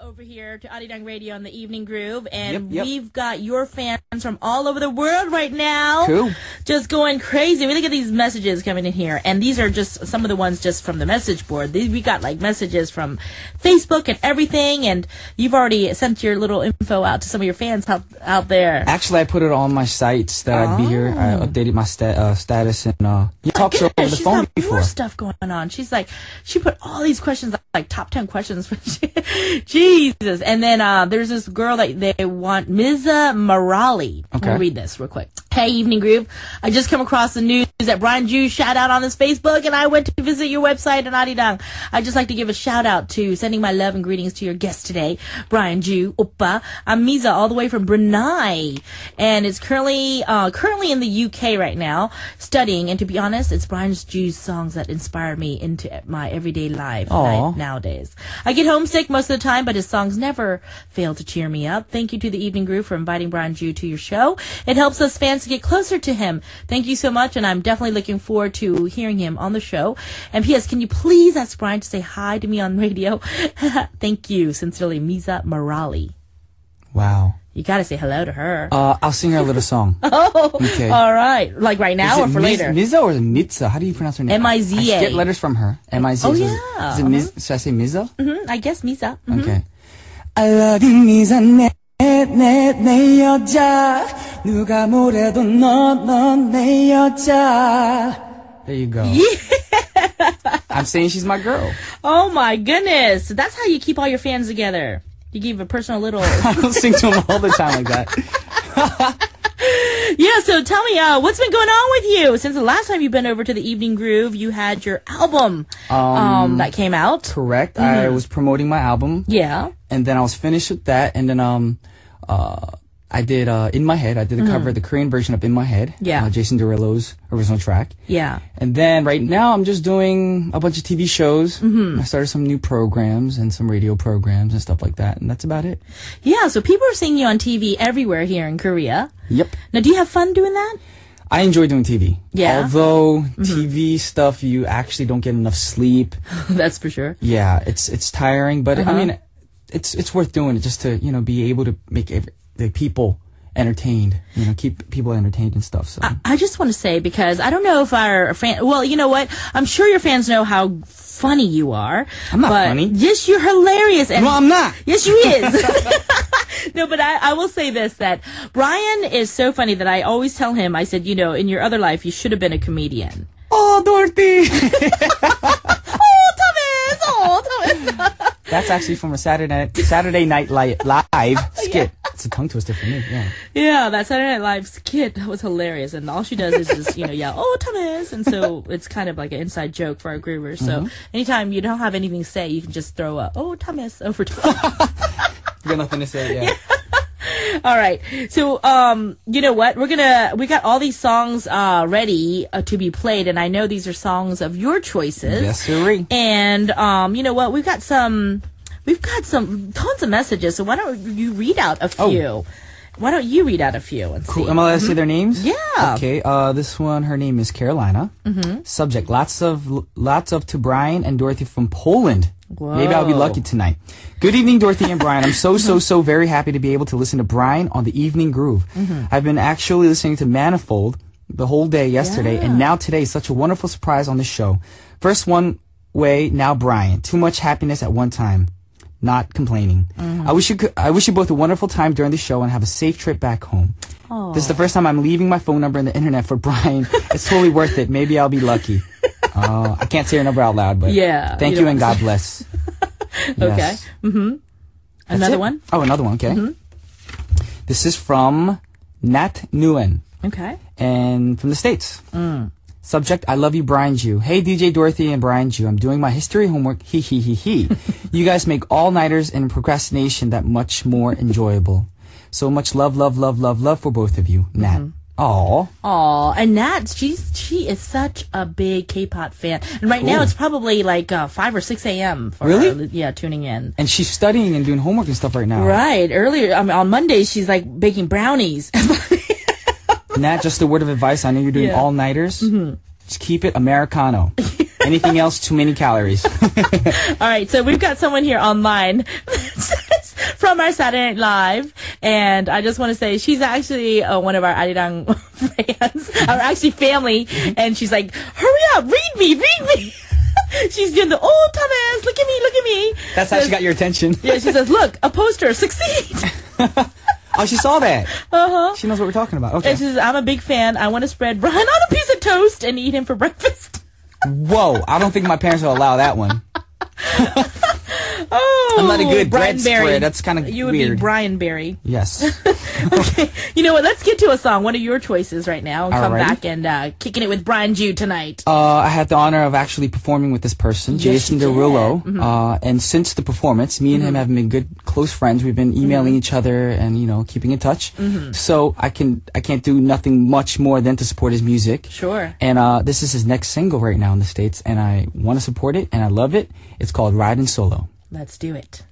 Over here to Arirang Radio on the Evening Groove, and Yep. we've got your fans from all over the world right now. Cool. Just going crazy. We look at these messages coming in here, and these are just some of the ones just from the message board. We got like messages from Facebook and everything, and you've already sent your little info out to some of your fans out there. Actually, I put it on my sites that I'd be here. I updated my status, and you talked to her over the phone got before. More stuff going on. She's like, she put all these questions, like top 10 questions. Jesus. And then there's this girl that they want, Ms. Morali. Okay. I'll read this real quick. Hey, Evening Groove. I just come across the news that Brian Ju shout out on his Facebook, and I went to visit your website in Arirang. I'd just like to give a shout out to sending my love and greetings to your guest today, Brian Ju. Oppa. I'm Miza, all the way from Brunei, and it's currently in the UK right now, studying. And to be honest, it's Brian Ju's songs that inspire me into my everyday life nowadays. I get homesick most of the time, but his songs never fail to cheer me up. Thank you to the Evening Groove for inviting Brian Ju to your show. It helps us fans to get closer to him. Thank you so much, and I'm definitely looking forward to hearing him on the show. And P.S., can you please ask Brian to say hi to me on radio? Thank you. Sincerely, Miza Morali. Wow. You gotta say hello to her. I'll sing her a little song. Okay. All right. Like right now or for later? Miza or Mitza? How do you pronounce her name? M-I-Z-A. I get letters from her. M-I-Z-A. Oh, yeah. Is it Miz? Should I say Miza? I guess Miza. Okay. I love you, Miza. 내 여자 누가 뭐래도 넌 내 여자. There you go. Yeah. I'm saying she's my girl. Oh my goodness. That's how you keep all your fans together. You give a personal little... I don't sing to them all the time like that. Yeah, so tell me, what's been going on with you? Since the last time you've been over to the Evening Groove, you had your album that came out. Correct. I was promoting my album. Yeah. And then I was finished with that, and then I did In My Head. I did the cover, the Korean version of In My Head. Yeah. Jason Derulo's original track. Yeah. And then right now I'm just doing a bunch of TV shows. I started some new programs and some radio programs and stuff like that, and that's about it. Yeah, so people are seeing you on TV everywhere here in Korea. Yep. Now, do you have fun doing that? I enjoy doing TV. Yeah. Although TV stuff, you actually don't get enough sleep. That's for sure. Yeah, it's tiring, but I mean, it's worth doing it just to, be able to make the people entertained, keep people entertained and stuff. So I just want to say, because I don't know if our fan, well, you know what? I'm sure your fans know how funny you are. I'm not funny. Yes, you're hilarious. And no, I'm not. Yes, you is. No, but I will say this, that Brian is so funny that I always tell him, I said, in your other life, you should have been a comedian. Oh, Dorothy. Oh, Thomas. That's actually from a Saturday Night Live skit. Yeah. It's a tongue twister for me. Yeah. Yeah, that Saturday Night Live skit was hilarious, and all she does is just yell, "Oh, Thomas!" And so it's kind of like an inside joke for our groovers. So anytime you don't have anything to say, you can just throw up, "Oh, Thomas!" over to us. You got nothing to say. Yeah. All right. So, you know what? We got all these songs ready to be played, and I know these are songs of your choices. Yes, sir. And you know what? We've got some tons of messages. So why don't you read out a few? Why don't you read out a few and cool. see? Am I allowed to say their names? Yeah. Okay. This one, her name is Carolina. Subject: lots of to Brian and Dorothy from Poland. Whoa. Maybe I'll be lucky tonight. Good evening, Dorothy and Brian. I'm so very happy to be able to listen to Brian on the Evening Groove. I've been actually listening to Manifold the whole day yesterday, and now today. Such a wonderful surprise on the show. First one way, now Brian. Too much happiness at one time. Not complaining. I wish you both a wonderful time during the show and have a safe trip back home. Aww. This is the first time I'm leaving my phone number on the internet for Brian. It's totally worth it. Maybe I'll be lucky. I can't say her number out loud, but thank you and God bless. Okay. Yes. Another one? Oh, another one. Okay. This is from Nat Nguyen. Okay. And from the States. Subject: I love you, Brian Ju. Hey, DJ Dorothy and Brian Ju. I'm doing my history homework. He. You guys make all-nighters and procrastination that much more enjoyable. So much love for both of you. Nat. Aw, and Nat, she is such a big K-pop fan, and right now it's probably like 5 or 6 a.m. for her, tuning in. And she's studying and doing homework and stuff right now. Right. Earlier, on Mondays, she's like baking brownies. Nat, just a word of advice. I know you're doing all-nighters. Just keep it Americano. Anything else, too many calories. All right, so we've got someone here online from our Saturday Night Live. And I just want to say she's actually one of our Arirang fans, our actually family. And she's like, hurry up, read me. She's doing the, oh, Thomas, look at me. That's how she got your attention. Yeah, she says, look, a poster, succeed. Oh, she saw that. Uh-huh. She knows what we're talking about. Okay. And she says, I'm a big fan. I want to spread Brian on a piece of toast and eat him for breakfast. Whoa, I don't think my parents will allow that one. Oh, I'm not a good Brian bread Berry. spread. That's kind of weird. You would be Brian Berry. Yes. Okay. You know what? Let's get to a song. One of your choices right now. And come Alrighty. back and kicking it with Brian Jew tonight. I had the honor of actually performing with this person, Yes, Jason you did. Derulo. And since the performance, me and him have been good, close friends. We've been emailing each other and, keeping in touch. So I can't do nothing much more than to support his music. Sure. And this is his next single right now in the States, and I want to support it, and I love it. It's called Riding Solo. Let's do it.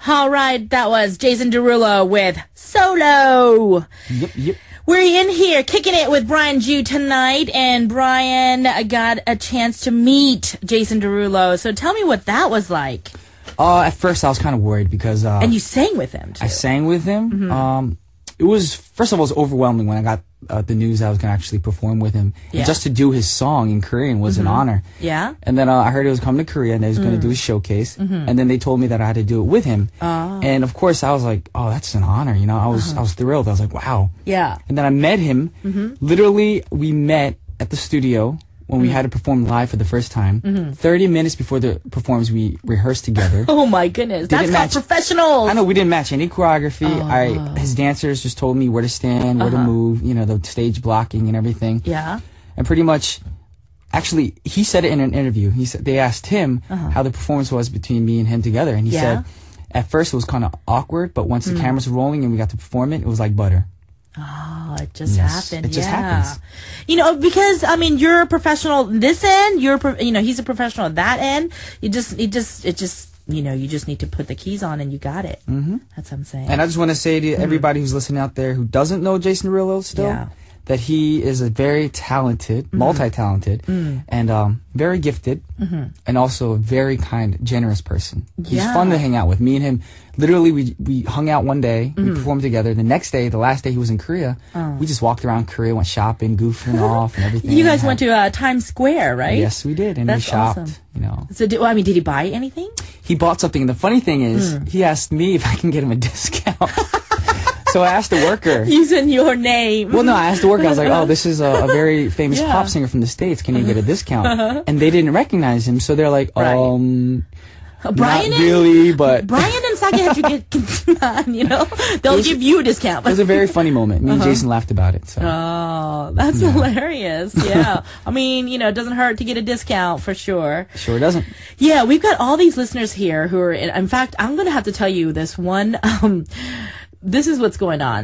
All right, that was Jason Derulo with Solo. Yep. We're in here kicking it with Brian Jew tonight, and Brian got a chance to meet Jason Derulo. So tell me what that was like. At first I was kind of worried because... and you sang with him, too. I sang with him. It was, first of all, it was overwhelming when I got the news I was going to actually perform with him. Yeah. And just to do his song in Korean was an honor. Yeah? And then I heard he was coming to Korea and they was going to do his showcase. And then they told me that I had to do it with him. And of course I was like, oh, that's an honor. I was thrilled. I was like, wow. Yeah. And then I met him. Literally, we met at the studio when we had to perform live for the first time. 30 minutes before the performance, we rehearsed together. Oh my goodness. That's called professionals. I know, we didn't match any choreography. His dancers just told me where to stand, where to move, the stage blocking and everything. Yeah. And pretty much, actually, he said it in an interview. They asked him how the performance was between me and him together. And he said, at first it was kind of awkward, but once the camera's rolling and we got to perform it was like butter. Oh, it just happened. It just happens. Because you're a professional this end. He's a professional at that end. You just need to put the keys on and you got it. That's what I'm saying. And I just want to say to everybody who's listening out there who doesn't know Jason Derulo still, that he is a very talented, multi-talented, and very gifted, and also a very kind, generous person. He's fun to hang out with. Me and him, literally, we hung out one day, we performed together. The next day, the last day he was in Korea, we just walked around Korea, went shopping, goofing off, and everything. You guys went to Times Square, right? Yes, we did, and we shopped. Awesome. So, did he buy anything? He bought something, and the funny thing is, he asked me if I can get him a discount. So I asked the worker. Using your name. Well, no, I asked the worker. I was like, oh, this is a very famous pop singer from the States. Can you get a discount? And they didn't recognize him, so they're like, Brian not really, but... Brian and Saki had to get, they'll give you a discount. It was a very funny moment. Me and Jason laughed about it. So. Oh, that's hilarious. Yeah. It doesn't hurt to get a discount for sure. Sure doesn't. Yeah, we've got all these listeners here who are, in fact, I'm going to have to tell you this one, this is what's going on.